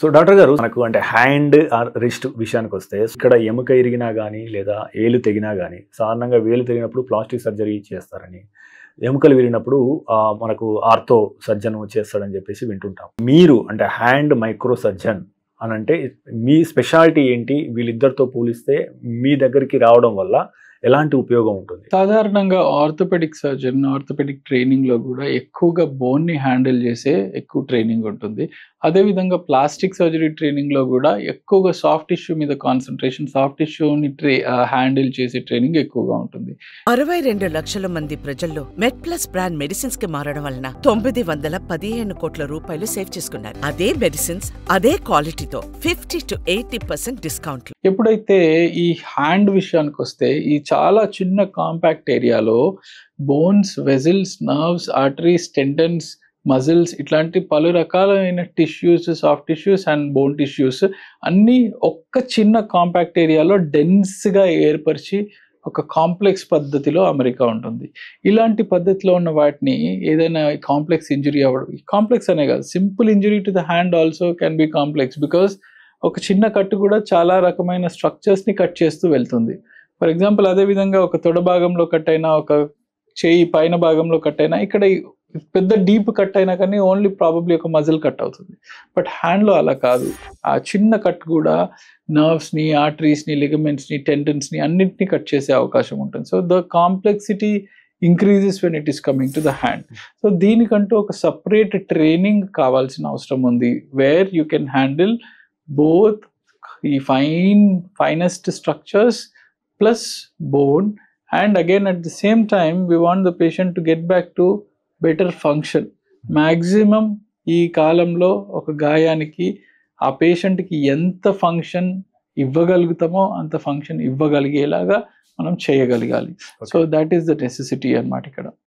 So doctor గారు మనకు అంటే హ్యాండ్ రిస్ట్ విషయానికి వస్తే ఇక్కడ ఎముక ఇరిగినా కానీ లేదా ఏలు తెగినా కానీ సాధారణంగా వేలు తెగినప్పుడు ప్లాస్టిక్ సర్జరీ చేస్తారని, ఎముకలు విరిగినప్పుడు మనకు ఆర్థో సర్జన్ చేస్తాడని చెప్పేసి వింటుంటాం. మీరు అంటే హ్యాండ్ మైక్రో సర్జన్ అని అంటే మీ స్పెషాలిటీ ఏంటి? వీళ్ళిద్దరితో పోలిస్తే మీ దగ్గరికి రావడం వల్ల ఎలాంటి ఉపయోగం ఉంటుంది? సాధారణంగా ఆర్థోపెడిక్ సర్జన్, ఆర్థోపెడిక్ ట్రైనింగ్లో కూడా ఎక్కువగా బోన్ని హ్యాండిల్ చేసే ఎక్కువ ట్రైనింగ్ ఉంటుంది. అదేవిధంగా ప్లాస్టిక్ సర్జరీ ట్రైనింగ్లో కూడా ఎక్కువగా సాఫ్ట్ టిష్యూ మీద కాన్సన్ట్రేషన్, సాఫ్ట్ టిష్యూని హ్యాండిల్ చేసే ట్రైనింగ్ ఎక్కువగా ఉంటుంది. 62 లక్షల మంది ప్రజల్లో మెడ్ప్లస్ బ్రాండ్ మెడిసిన్స్ కి మారడం వలన 915 కోట్ల రూపాయలు సేవ్ చేసుకున్నారు. అదే మెడిసిన్స్ అదే క్వాలిటీతో 50 to 80% డిస్కౌంట్లు. ఎప్పుడైతే ఈ హ్యాండ్ విషయానికి వస్తే ఈ చాలా చిన్న కాంపాక్ట్ ఏరియాలో bones, vessels, nerves, arteries, tendons, muscles ఇట్లాంటి పలు రకాలైన tissues, soft tissues and bone tissues అన్నీ ఒక్క చిన్న కాంపాక్ట్ ఏరియాలో డెన్స్గా ఏర్పరిచి ఒక కాంప్లెక్స్ పద్ధతిలో అమెరికా ఉంటుంది. ఇలాంటి పద్ధతిలో ఉన్న వాటిని ఏదైనా కాంప్లెక్స్ ఇంజురీ అవ్వడం, కాంప్లెక్స్ అనే కాదు, simple injury to the hand also can be complex because ఒక చిన్న కట్టు కూడా చాలా రకమైన స్ట్రక్చర్స్ని కట్ చేస్తూ వెళ్తుంది. ఫర్ ఎగ్జాంపుల్ అదేవిధంగా ఒక తొడ భాగంలో కట్ అయినా, ఒక చేయి పైన భాగంలో కట్ అయినా, ఇక్కడ పెద్ద డీప్ కట్ అయినా కానీ ఓన్లీ ప్రాబబ్లీ ఒక మజిల్ కట్ అవుతుంది. బట్ హ్యాండ్లో అలా కాదు. ఆ చిన్న కట్ కూడా నర్వ్స్ని, ఆర్టరీస్ని, లిగమెంట్స్ని, టెండన్స్ని అన్నింటినీ కట్ చేసే అవకాశం ఉంటుంది. So the complexity increases when it is coming to the hand. So దీనికంటూ ఒక సపరేట్ ట్రైనింగ్ కావాల్సిన అవసరం ఉంది, where you can handle both ఈ finest structures plus bone, and again at the same time we want the patient to get back to better function. Maximum ఈ కాలంలో ఒక గాయానికి ఆ పేషెంట్కి ఎంత ఫంక్షన్ ఇవ్వగలుగుతామో అంత ఫంక్షన్ ఇవ్వగలిగేలాగా మనం చేయగలగాలి. So that is the necessity అన్నమాట ఇక్కడ.